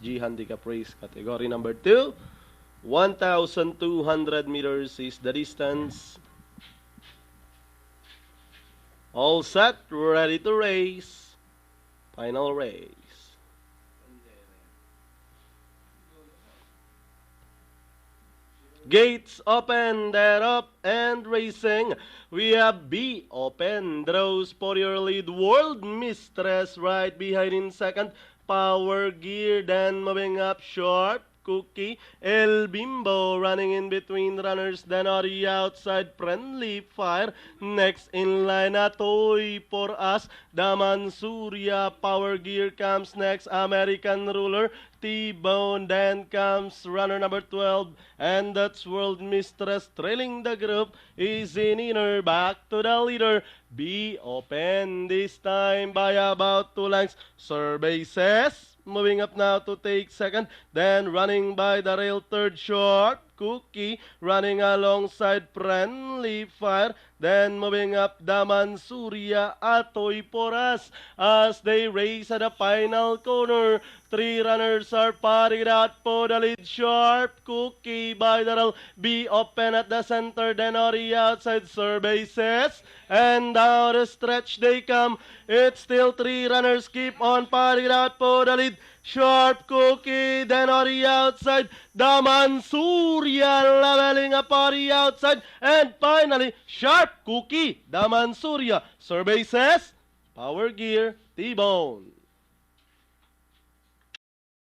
SG Handicap Race category number 2. 1,200 meters is the distance. All set, ready to race. Final race. Gates open, they're up and racing. We have B open, draws for your lead. World Mistress right behind in second. Power Gear, then moving up short. Cookie, El Bimbo running in between runners, then on the outside, Friendly Fire. Next in line, a toy for us. Daman Surya, Power Gear comes next. American Ruler, T-Bone, then comes runner number 12, and that's World Mistress trailing the group. Is in inner, back to the leader. B open this time by about 2 lengths. Survey says moving up now to take second, then running by the rail third short. Cookie running alongside Friendly Fire, then moving up Daman Surya, Atoy Poras as they race at the final corner. 3 runners are parting out for the lead. Sharp Cookie by the rail, be open at the center, then on the outside, Survey says, and down the stretch they come. It's still 3 runners keep on parting out for the lead. Sharp Cookie, then on the outside, Daman Surya leveling up on the outside, and finally, Sharp Cookie, Daman Surya. Survey says, Power Gear, T-Bone.